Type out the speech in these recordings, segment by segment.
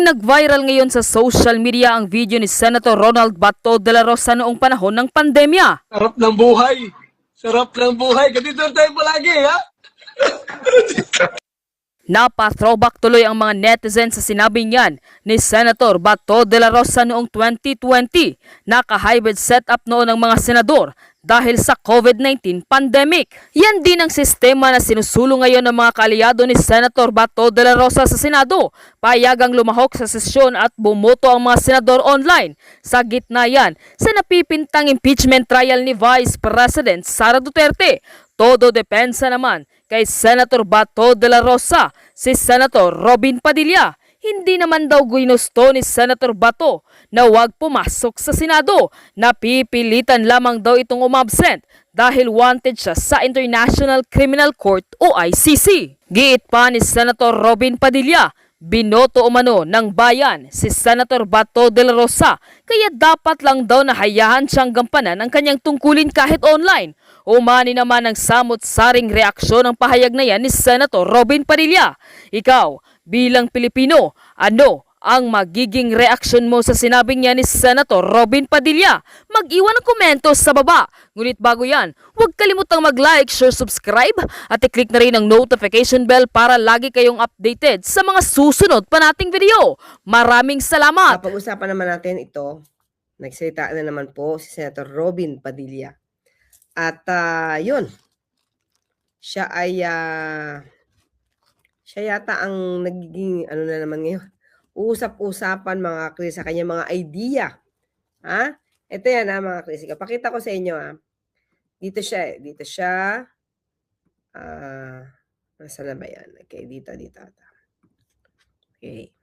Nag-viral ngayon sa social media ang video ni Senator Ronald Bato de la Rosa noong panahon ng pandemya. Sarap ng buhay. Sarap ng buhay. Ganito tayo palagi, ha? Napa-throwback tuloy ang mga netizens sa sinabing yan ni Senator Bato de la Rosa noong 2020. Naka-hybrid setup noon ng mga senador dahil sa COVID-19 pandemic. Yan din ang sistema na sinusulong ngayon ng mga kaalyado ni Senator Bato de la Rosa sa Senado. Payagang lumahok sa sesyon at bumoto ang mga senador online. Sa gitna yan sa napipintang impeachment trial ni Vice President Sara Duterte. Todo depensa naman kay Senator Bato de la Rosa, si Senator Robin Padilla. Hindi naman daw ginusto ni Senator Bato na huwag pumasok sa Senado. Napipilitan lamang daw itong umabsent dahil wanted siya sa International Criminal Court o ICC. Giit pa ni Senator Robin Padilla, binoto umano ng bayan si Senator Bato de la Rosa kaya dapat lang daw na hayahan siyang gampanan ang kanyang tungkulin kahit online. Umani naman ang samot-saring reaksyon ng pahayag na yan ni Senator Robin Padilla. Ikaw, bilang Pilipino, ano ang magiging reaksyon mo sa sinabing niya ni Senator Robin Padilla? Mag-iwan ng komento sa baba. Ngunit bago yan, huwag kalimutang mag-like, share, subscribe at i-click na rin ang notification bell para lagi kayong updated sa mga susunod pa nating video. Maraming salamat! Pag-usapan naman natin ito, nagsalita na naman po si Senator Robin Padilla. At yun, siya ay, siya yata ang nagiging, ano na naman ngayon, usap-usapan mga Chris sa kanya mga idea. Ha? Ito yan mga Chris. Pakita ko sa inyo Dito siya. Nasaan na ba yan? Okay, dito. Okay.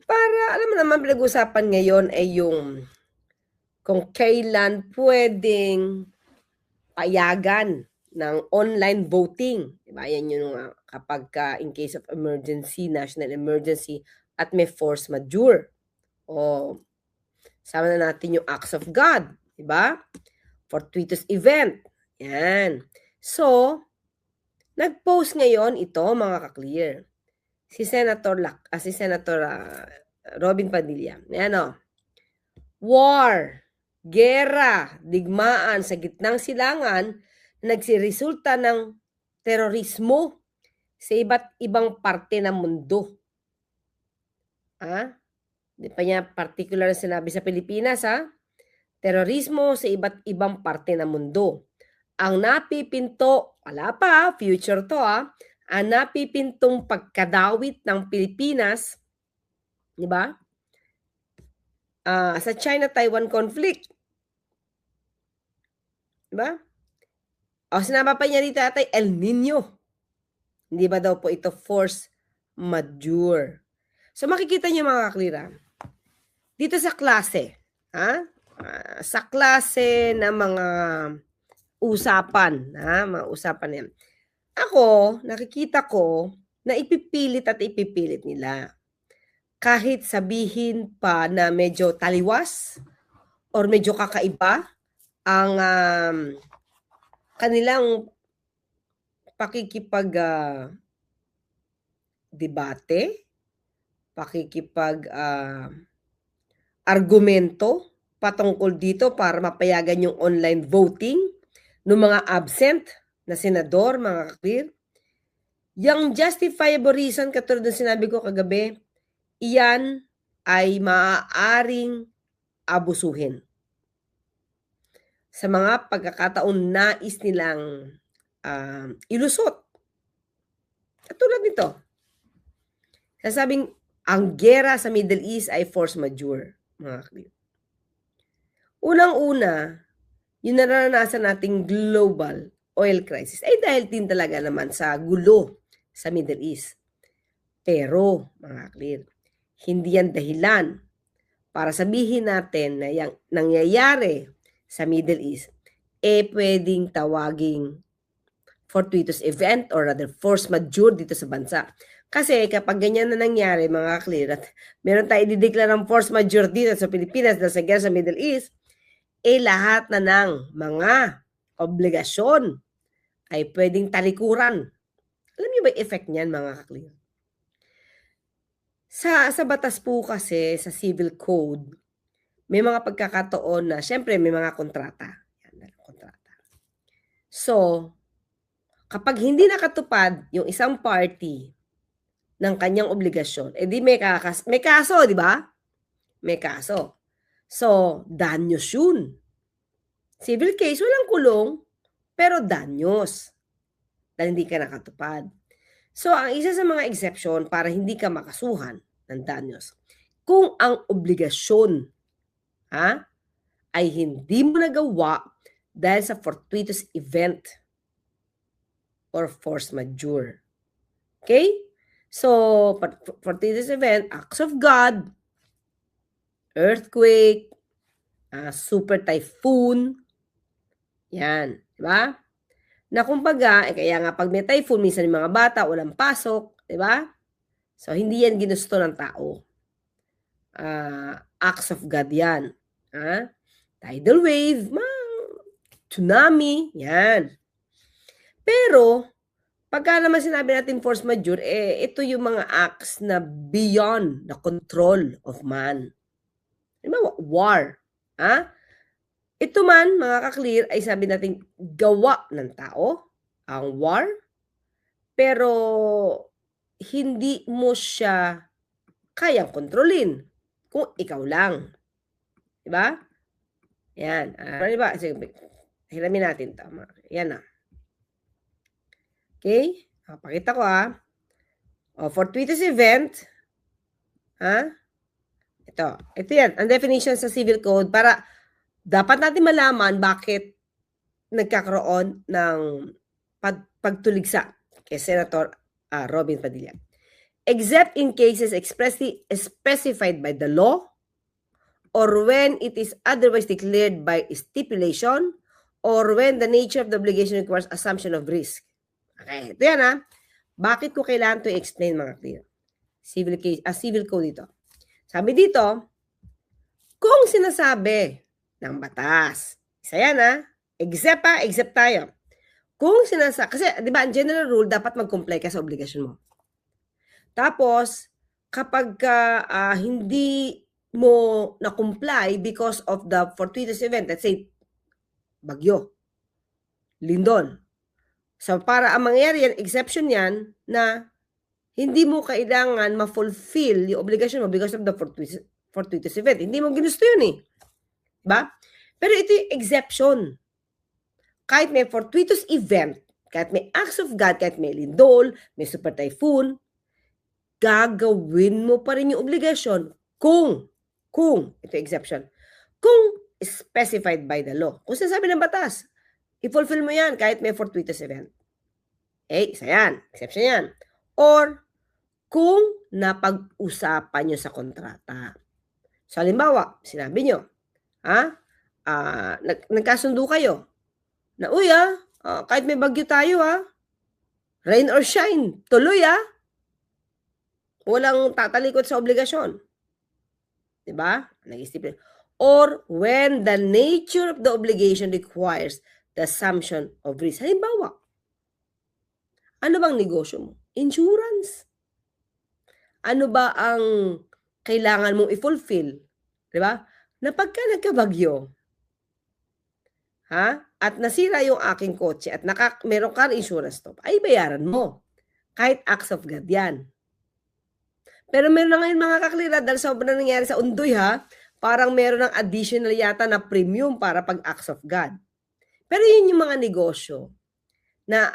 Para, alam mo naman, pinag-usapan ngayon ay yung kung kailan pwedeng payagan ng online voting. Diba? Yan yung kapag in case of emergency, national emergency, at may force majeure. O, sama na natin yung acts of God. Diba? Fortuitous event. Yan. So, nag-post ngayon ito, mga ka-clear. Si Senator Robin Padilla. Yan war, gera, digmaan sa gitnang silangan nagsiresulta ng terorismo sa iba't ibang parte ng mundo. Di pa niya particular na sinabi sa Pilipinas, terorismo sa iba't ibang parte ng mundo. Ang napipinto, wala pa, future to ang napipintong pagkadawit ng Pilipinas, di ba? Sa China-Taiwan conflict. Diba? Sinama pa niya dito El Nino. Hindi ba daw po ito force majeure? So makikita niyo mga kaklira, dito sa klase, sa klase ng mga usapan, mga usapan yan. Ako, nakikita ko na ipipilit nila. Kahit sabihin pa na medyo taliwas or medyo kakaiba ang kanilang pakikipag-debate, argumento patungkol dito para mapayagan yung online voting ng mga absent na senador, mga kaklir. Yung justifiable reason, katulad ng sinabi ko kagabi, iyan ay maaaring abusuhin. Sa mga pagkakataon nais nilang ilusot. Katulad nito. Sasabing, ang gera sa Middle East ay force majeure. Mga kapatid. Unang-una, yung naranasan nating global oil crisis ay dahil din talaga naman sa gulo sa Middle East. Pero, mga kapatid, hindi yan dahilan para sabihin natin na yung nangyayari sa Middle East, pwedeng tawaging fortuitous event or rather force majeure dito sa bansa. Kasi kapag ganyan na nangyari, mga clear, at meron tayo idideklara ng force majeure dito sa Pilipinas dahil sa gera sa Middle East, lahat na ng mga obligasyon ay pwedeng talikuran. Alam niyo ba yung effect niyan, mga clear? Sa batas po kasi, sa civil code, may mga pagkakataon na siyempre may mga kontrata. Yan, may kontrata. So, kapag hindi nakatupad yung isang party ng kanyang obligasyon, edi may kaso, di ba? May kaso. So, danyos yun. Civil case, walang kulong, pero danyos. Dahil hindi ka nakatupad. So, ang isa sa mga exception para hindi ka makasuhan ng danyos, kung ang obligasyon ay hindi mo nagawa dahil sa fortuitous event or force majeure. Okay? So, fortuitous event, acts of God, earthquake, super typhoon, yan, di ba? Na kumbaga, kaya nga pag may typhoon, minsan yung mga bata, walang pasok, di ba? So, hindi yan ginusto ng tao. Acts of God yan. Tidal wave, tsunami, yan. Pero, pagka naman sinabi natin force majeure, ito yung mga acts na beyond the control of man. Diba? War. Ito man, mga ka-clear, ay sabi natin gawa ng tao, ang war, pero hindi mo siya kayang kontrolin kung ikaw lang. Diba? Yan. Diba? Sige, hiramin natin ito. Yan na. Okay? Pakita ko fortuitous event. Ito yan. Ang definition sa civil code para dapat natin malaman bakit nagkakaroon ng pagtuligsa kay Senator Robin Padilla. Except in cases expressly specified by the law or when it is otherwise declared by stipulation or when the nature of the obligation requires assumption of risk. Okay, ito yan Bakit ko kailangan to explain mga clear? Civil code dito. Sabi dito, kung sinasabi ng batas, isa yan except tayo. Kung sinasabi, kasi di ba ang general rule, dapat mag-comply ka sa obligasyon mo. Tapos, kapag hindi mo na-comply because of the fortuitous event, let's say, bagyo, lindol. So, para ang mangyari yan, exception yan, na hindi mo kailangan ma-fulfill yung obligasyon mo because of the fortuitous event. Hindi mo ginusto yun Diba? Pero ito yung exception. Kahit may fortuitous event, kahit may acts of God, kahit may lindol, may super typhoon, gagawin mo pa rin yung obligasyon kung, ito exception, kung specified by the law. Kung sinasabi ng batas, i-fulfill mo yan kahit may fortuitous event. Isa yan. Exception yan. Or, kung napag-usapan nyo sa kontrata. So, halimbawa, sinabi nyo, nagkasundo kayo, na kahit may bagyo tayo rain or shine, tuloy walang tatalikod sa obligasyon. Diba? Nag-isipin. Or when the nature of the obligation requires the assumption of risk. Halimbawa, ano bang negosyo mo? Insurance. Ano ba ang kailangan mong i-fulfill? Diba? Na pagka nagkabagyo, at nasira yung aking kotse at meron car insurance to, ay bayaran mo. Kahit acts of God yan. Pero meron na ngayon mga kaklira, dahil sobrang nangyari sa Undoy parang meron ng additional yata na premium para pag acts of God. Pero yun yung mga negosyo na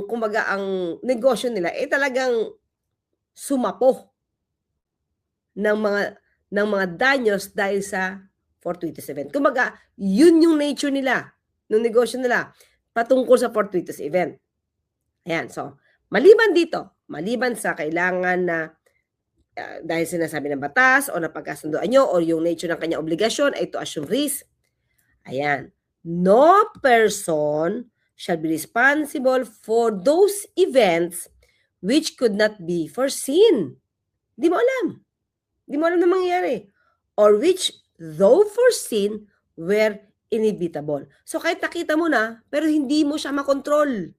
kumbaga ang negosyo nila talagang sumapo ng mga danyos dahil sa fortuitous event. Kumbaga, yun yung nature nila, ng negosyo nila, patungkol sa fortuitous event. Ayan, so, maliban sa kailangan na dahil sinasabi ng batas o napagkasunduan nyo or yung nature ng kanyang obligasyon ay to assume risk. Ayan, no person shall be responsible for those events which could not be foreseen. Di mo alam. Di mo alam na mangyayari. Or which, though foreseen, were inevitable. So, kahit nakita mo na, pero hindi mo siya makontrol.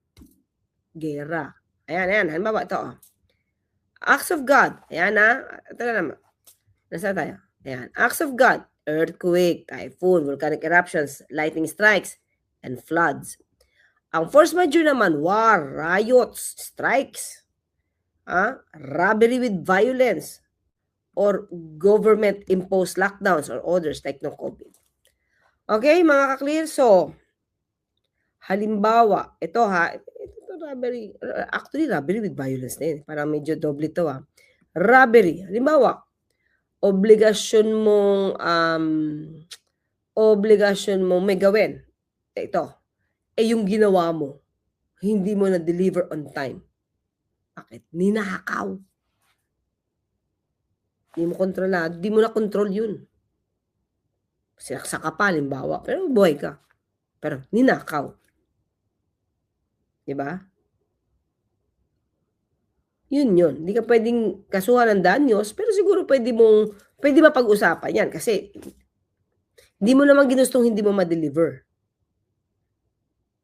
Gera. Ayan. Halimbawa, ito. Acts of God. Ayan na. Ito na naman. Nasaan tayo? Ayan. Acts of God. Earthquake, typhoon, volcanic eruptions, lightning strikes, and floods. Ang force majeure naman, war, riots, strikes, robbery with violence, or government-imposed lockdowns or orders like no COVID. Okay, mga ka-clear? So, halimbawa, ito robbery, actually robbery with violence din. Parang medyo doble to Robbery, halimbawa, obligasyon mong may gawin. Ito, yung ginawa mo, hindi mo na-deliver on time. Bakit? Ninakaw. Hindi mo kontrolado, hindi mo na control yun. Sinaksa ka pa, halimbawa, pero buhay ka. Pero ninakaw. Diba? Yun. Hindi ka pwedeng kasuhan ng danyos, pero siguro pwede mapag-usapan yan kasi hindi mo naman ginustong hindi mo ma-deliver.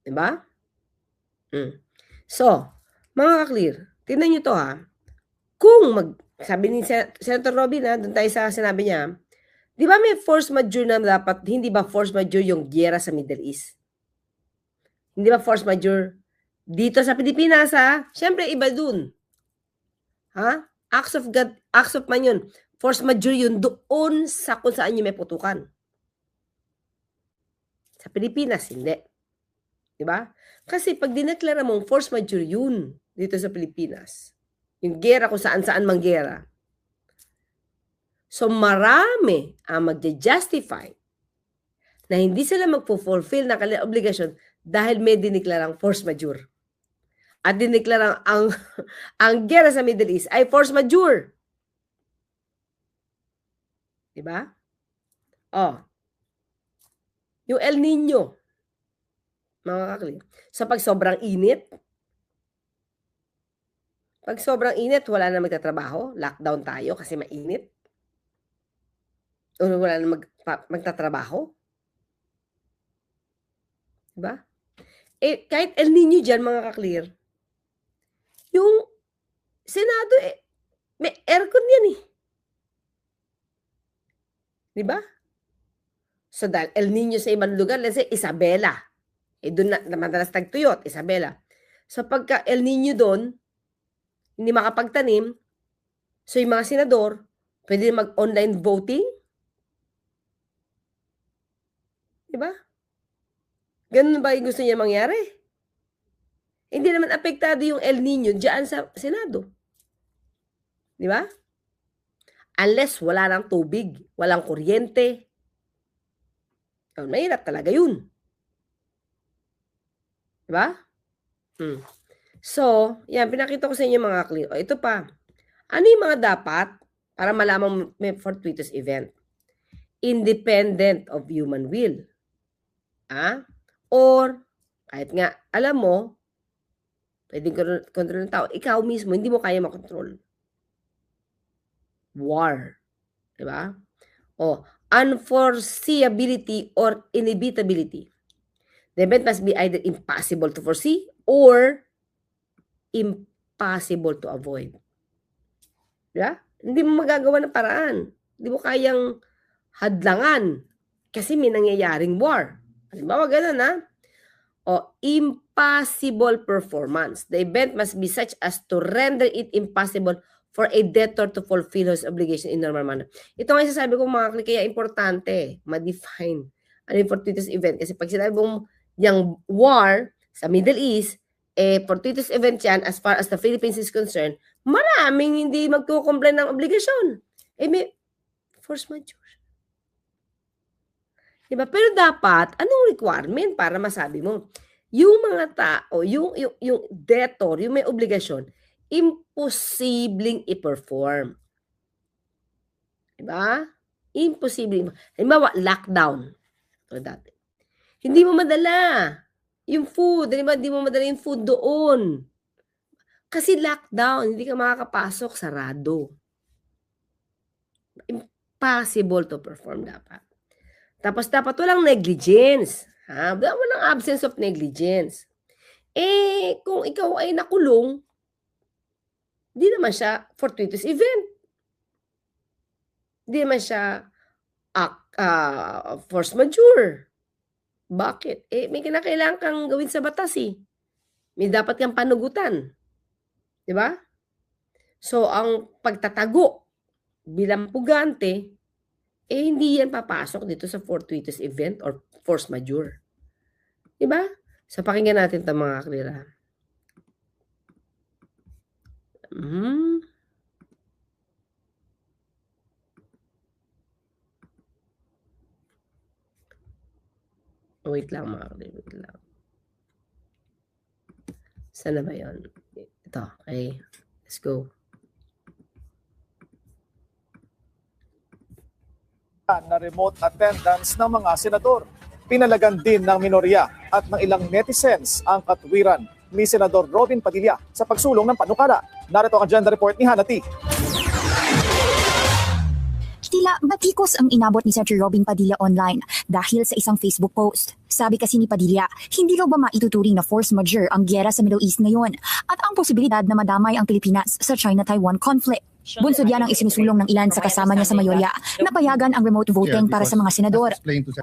Diba? So, mga ka-clear, tingnan nyo to sabi ni Senator Robin doon tayo sa sinabi niya, di ba may force majeure na dapat, hindi ba force majeure yung giyera sa Middle East? Hindi ba force majeure? Dito sa Pilipinas syempre iba dun. Acts of God, acts of man yun. Force majeure yun doon sa kung saan yung may putukan. Sa Pilipinas, hindi. Diba? Kasi pag dineklara mong force majeure yun dito sa Pilipinas, yung gera kung saan-saan mang gera. So marami ang magja-justify na hindi sila magpo-fulfill ng kanilang obligasyon dahil may diniklarang force majeure. At diniklarang ang gera sa Middle East ay force majeure. Diba? Yung El Nino, mga kakli. So pag sobrang init, wala na magtatrabaho, lockdown tayo kasi mainit. O wala na magtatrabaho. Diba? Kahit El Nino dyan, mga ka-clear, yung Senado, may aircon yan Diba? So, dahil El Nino sa ibang lugar, let's say, Isabela. Doon na madalas tagtuyot, Isabela. So, pagka El Nino doon, hindi makapagtanim, so yung mga senador, pwede mag-online voting. Diba? Ganun ba yung gusto niya mangyari? Hindi naman apektado yung El Nino diyan sa Senado. Di ba? Unless wala ng tubig, walang kuryente. Mahirap talaga yun. Di ba? So, yan, pinakita ko sa inyo mga clear. Ito pa. Ano yung mga dapat para malaman may fortuitous event? Independent of human will. Or, kahit nga, alam mo, pwedeng kontrol ng tao, ikaw mismo, hindi mo kaya makontrol. War. Diba? Unforeseeability or inevitability. The event must be either impossible to foresee or impossible to avoid. Diba? Hindi mo magagawa ng paraan. Hindi mo kayang hadlangan kasi may nangyayaring war. Halimbawa, ganun impossible performance. The event must be such as to render it impossible for a debtor to fulfill his obligation in normal manner. Ito nga sasabi ko mga klik, kaya importante ma-define ano yung fortuitous event. Kasi pag sinabi mong yung war sa Middle East, fortuitous event yan as far as the Philippines is concerned, maraming hindi magkukomplain ng obligasyon. May force majeure. Diba? Pero dapat, anong requirement para masabi mo? Yung mga tao, yung debtor, yung may obligasyon, imposibleng i-perform. Diba? Imposible. Halimbawa, lockdown. Ito dati. Hindi mo madala yung food. Diba? Hindi mo madala yung food doon. Kasi lockdown, hindi ka makakapasok, sarado. Impossible to perform dapat. Tapos dapat walang negligence. Walang absence of negligence. Kung ikaw ay nakulong, Di naman siya fortuitous event. Di naman siya force majeure. Bakit? May kinakailangan kang gawin sa batas eh. May dapat kang panugutan. Di ba? So, ang pagtatago bilang pugante, hindi yan papasok dito sa fortuitous event or force majeure. Di ba? So, pakinggan natin ito mga kaklira. Wait lang mga kaklira. Wait lang. Saan na ba yun? Ito. Okay. Let's go. Na remote attendance ng mga senador. Pinalagan din ng minorya at ng ilang netizens ang katwiran ni Senador Robin Padilla sa pagsulong ng panukala. Narito ang agenda report ni Hanati. Tila batikos ang inabot ni Senator Robin Padilla online dahil sa isang Facebook post. Sabi kasi ni Padilla, hindi raw ba maituturing na force majeure ang gyera sa Middle East ngayon at ang posibilidad na madamay ang Pilipinas sa China-Taiwan conflict. Bunsod yan ang isinusulong ng ilan sa kasama niya sa mayorya na payagan ang remote voting para sa mga senador.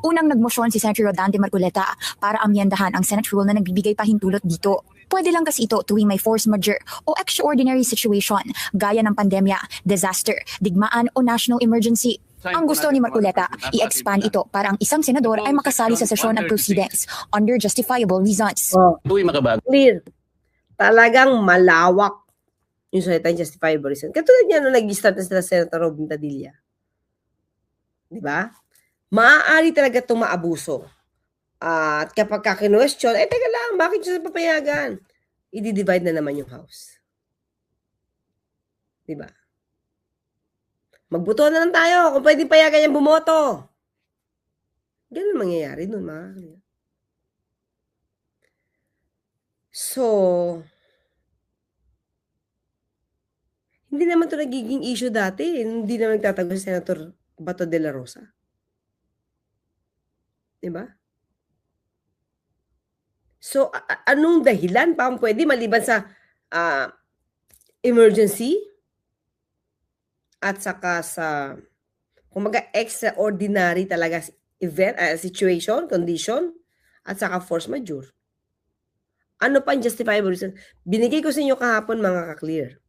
Unang nagmosyon si Senator Rodante Marcoleta para amyendahan ang Senate rule na nagbibigay pahintulot dito. Pwede lang kasi ito tuwing may force majeure o extraordinary situation gaya ng pandemya, disaster, digmaan o national emergency. Ang gusto ni Marcoleta, i-expand ito para ang isang senador ay makasali sa sesyon at proceedings under justifiable reasons. Clear. Talagang malawak yung salita yung justifiable reason. Katulad niya nung nag-start na sila Senator Robin Padilla. Di ba? Maaari talaga itong maabuso. At kapag kakinwestiyon, teka lang, bakit siya papayagan? I-divide na naman yung house. Di ba? Magbuto na lang tayo kung pwedeng payagan yung bumoto. Ganun mangyayari nun, mga kanila. So, hindi naman ito nagiging issue dati. Hindi naman nagtatago si Senator Bato de la Rosa. Diba? So, anong dahilan pa ang pwede maliban sa emergency at saka sa kumaga extraordinary talaga event, situation, condition at saka force majeure? Ano pa ang justifiable reason? Binigay ko sa inyo kahapon mga ka-clear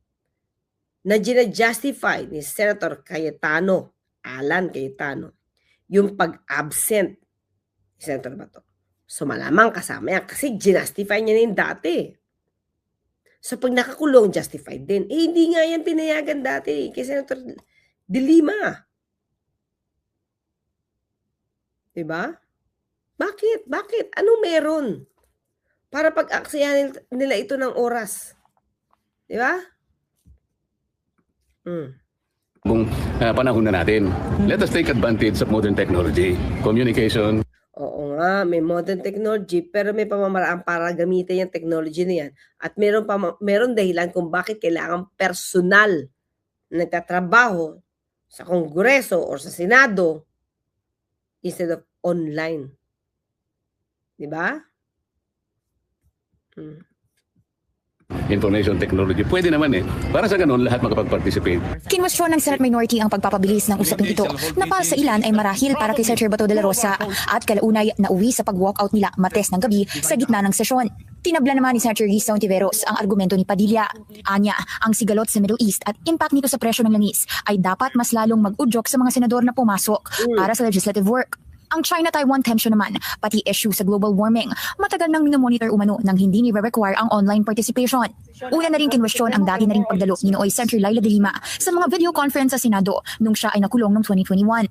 na gina-justify ni Senator Alan Cayetano, yung pag-absent ni Senator Bato. So malamang kasama yan kasi ginastify niya na yung dati. So pag nakakulong, justified din. Hindi nga yan pinayagan dati kay Senator De Lima. Diba? Bakit? Bakit? Ano meron? Para pag-aksyahan nila ito ng oras. Diba? Panahon na natin. Let us take advantage of modern technology, communication. Oo nga, may modern technology pero may pamamaraan para gamitin yung technology na yan. At meron dahilan kung bakit kailangan personal na nagtatrabaho sa Kongreso o sa Senado instead of online. Diba? Information technology. Pwede naman Para sa ganun, lahat makapag-participate. Kinwestiyon ng Senate minority ang pagpapabilis ng usapin ito na para sa ilan ay marahil para kay Senator Bato de la Rosa at kalaunay na uwi sa pag-walkout nila Martes ng gabi sa gitna ng sesyon. Tinabla naman ni Senator Risa Ontiveros ang argumento ni Padilla. Anya, ang sigalot sa Middle East at impact nito sa presyo ng langis ay dapat mas lalong mag-udyok sa mga senador na pumasok para sa legislative work. Ang China-Taiwan tension naman, pati issue sa global warming, matagal nang minomonitor umano nang hindi ni-require ang online participation. Una na rin kinwestiyon ang dati na ring pagdalo ni Nooy Senator Laila de Lima sa mga video conference sa Senado nung siya ay nakulong noong 2021.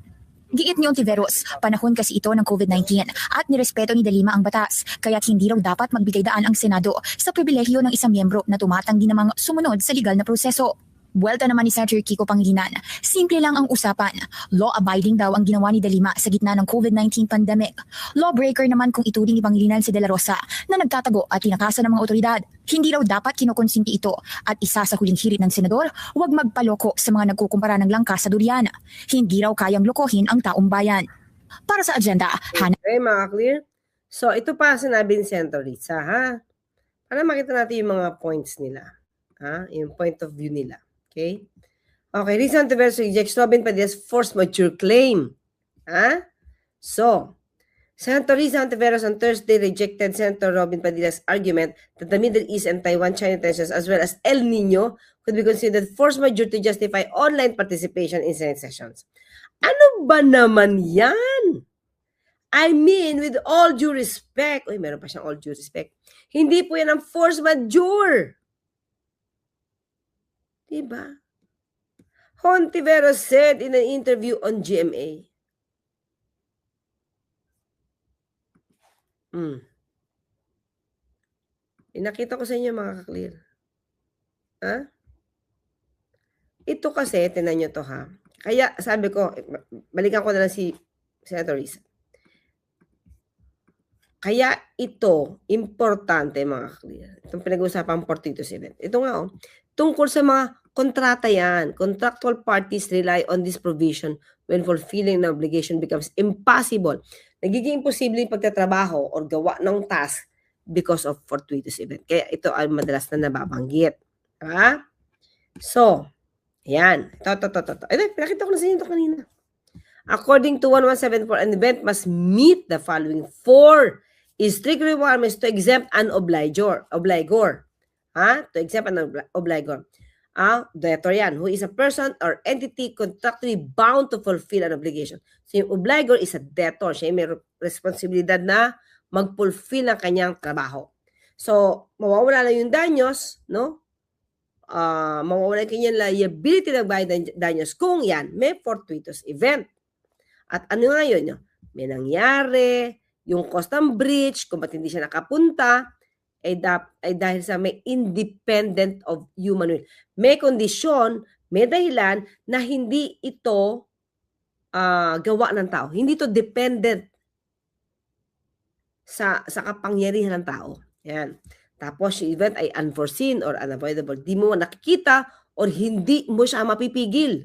Giit ni Ontiveros, panahon kasi ito ng COVID-19 at nirespeto ni de Lima ang batas, kaya't hindi raw dapat magbigay daan ang Senado sa pribilehyo ng isang miyembro na tumatanggi namang sumunod sa legal na proseso. Buwelta naman ni Senator Kiko Pangilinan, simple lang ang usapan. Law-abiding daw ang ginawa ni De Lima sa gitna ng COVID-19 pandemic. Lawbreaker naman kung ituring ni Pangilinan si De La Rosa na nagtatago at tinakasan ng mga otoridad. Hindi raw dapat kinukonsinti ito at isa sa huling hirit ng senador, huwag magpaloko sa mga nagkukumpara ng langka sa durian. Hindi raw kayang lokohin ang taong bayan. Para sa agenda, Okay, mga clear? So, ito pa sinabi ni Senator Risa, ha? Para makita natin yung mga points nila. Ha? Yung point of view nila. Okay? Okay, Rizal Ontiveros rejects Robin Padillas force majeure claim. Ha? So, Senator Rizal Ontiveros on Thursday rejected Senator Robin Padillas' argument that the Middle East and Taiwan-China tensions as well as El Nino could be considered force majeure to justify online participation in Senate sessions. Ano ba naman yan? I mean, with all due respect, uy, meron pa siyang all due respect, hindi po yan ang force majeure. Diba? Hontiveros said in an interview on GMA, Inakita ko sa inyo mga ka-clear. Ha? Ito kasi, tinan nyo to ha. Kaya sabi ko, balikan ko na lang si Senator Risa. Kaya ito, importante mga ka-clear. Itong pinag-uusapan 42.7. Ito nga tungkol sa mga kontrata yan. Contractual parties rely on this provision when fulfilling an obligation becomes impossible. Nagiging imposible yung pagtatrabaho or gawa ng task because of 42.7. Kaya ito ay madalas na nababanggit. Diba? So, yan. Ito. Pinakita ko na sa inyo ito kanina. According to 1174, an event must meet the following 4 strict requirements to exempt an obligor. To exempt an obligor. Debtor yan, who is a person or entity contractually bound to fulfill an obligation. So yung obligor is a debtor. Siya may responsibilidad na mag-fulfill ng kanyang trabaho. So, mawawala lang yung danyos, no? Mawawala yung kanyang liability ng bayad ng danyos kung yan, may fortuitous event. At ano nga yun? May nangyari, yung cost ng breach, kung ba't hindi siya nakapunta, ay dahil sa may independent of human will. May kondisyon, may dahilan na hindi ito gawa ng tao. Hindi ito dependent sa kapangyarihan ng tao. Yan. Tapos yung event ay unforeseen or unavoidable. Di mo nakikita or hindi mo siya mapipigil.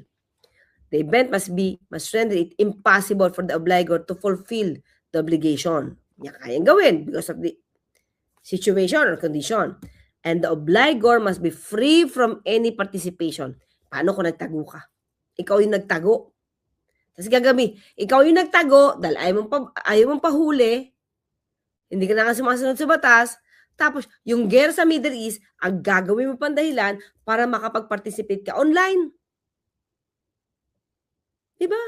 The event must render it impossible for the obligor to fulfill the obligation. Niya kayang gawin because of the situation or condition. And the obligor must be free from any participation. Paano kung nagtago ka? Ikaw yung nagtago. Tapos gagami, ikaw yung nagtago dahil ayaw mong pahuli, hindi ka na nga sumasunod sa batas, tapos yung gera sa Middle East, ang gagawin mo pang dahilan para makapag-participate ka online. Diba?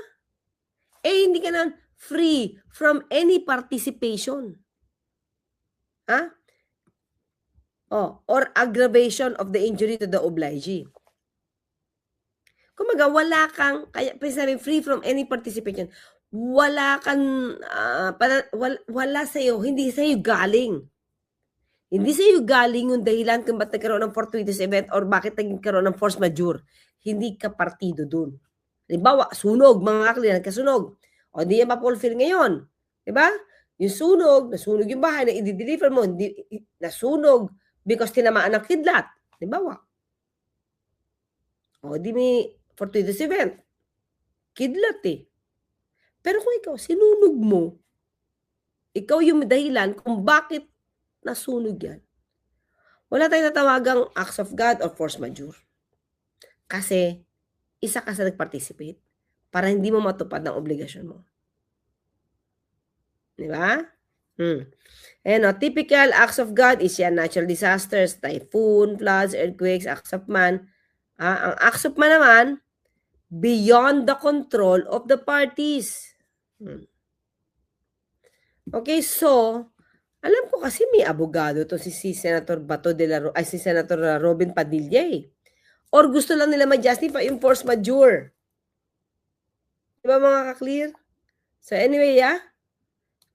Hindi ka na free from any participation. Ha? Or aggravation of the injury to the obligee. Kumaga, wala kang, kaya sabi, free from any participation. Wala kang, wala sa'yo, hindi sa'yo galing. Hindi sa'yo galing yung dahilan kung ba't nagkaroon ng fortuitous event or bakit nagkaroon ng force majeure. Hindi ka partido dun. Halimbawa, sunog, mga kakli, nagkasunog. O, hindi yan ma-fulfill ngayon. Diba? Yung sunog, nasunog yung bahay na i-deliver mo, nasunog because tinamaan ng kidlat. Halimbawa. O, di may fortuitous event. Kidlat eh. Pero kung ikaw, sinunog mo, ikaw yung dahilan kung bakit nasunog yan. Wala tayong natawagang acts of God or force majeure. Kasi, isa ka sa nag-participate para hindi mo matupad ng obligasyon mo. Di ba? Typical acts of God is yan, natural disasters, typhoon, floods, earthquakes, acts of man. Ang acts of man naman, beyond the control of the parties. Okay, so, alam ko kasi may abogado to si Senator si Senator Robin Padilla eh. Or gusto lang nila ma-justify yung force majeure. Diba mga ka-clear? So anyway,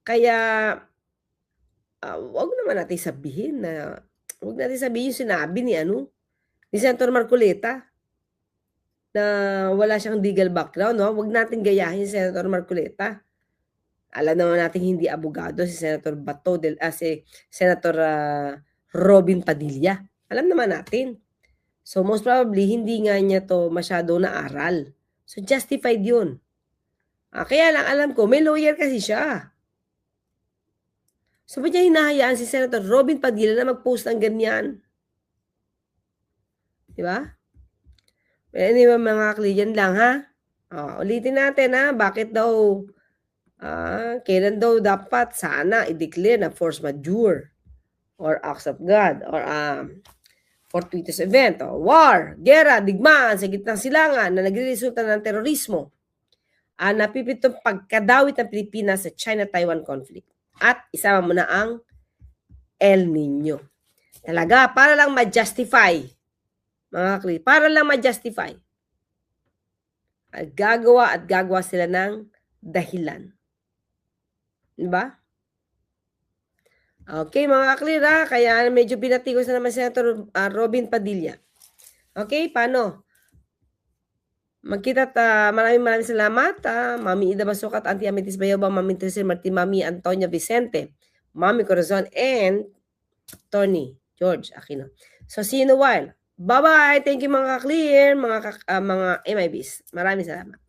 kaya wag naman natin sabihin yung sinabi ni Senator Marcoleta na wala siyang legal background, no? Wag natin gayahin si Senator Marcoleta. Alam naman natin hindi abogado si Senator si Senator Robin Padilla. Alam naman natin. So most probably, hindi nga niya to masyado naaral. So justified yun. Kaya lang alam ko, may lawyer kasi siya. So ba't niya hinahayaan si Senator Robin Padilla na mag-post ng ganyan? Di ba? Anyway, mga kakli, yan lang ha. Ulitin natin ha, bakit daw, kailan daw dapat sana i-declare na force majeure or acts of God or fortuitous event o war, gera, digmaan sa gitnang silangan na nagre-resulta ng terorismo. Napipitong pagkadawit ng Pilipinas sa China-Taiwan conflict. At isama mo na ang El Nino. Talaga, para lang ma-justify. Mga kakli, para lang ma-justify. At gagawa sila ng dahilan. Diba? Okay, mga kakli, kaya medyo pinatigos na naman si Senator Robin Padilla. Okay, paano? Magkita maraming salamat. Mami Ida Basukat, Auntie Amitis Bayoba, Mami Trisel Martin, Mami Antonia Vicente, Mami Corazon, and Tony George Aquino. So, see you in a while. Bye-bye! Thank you mga clear, mga MIBs. Maraming salamat.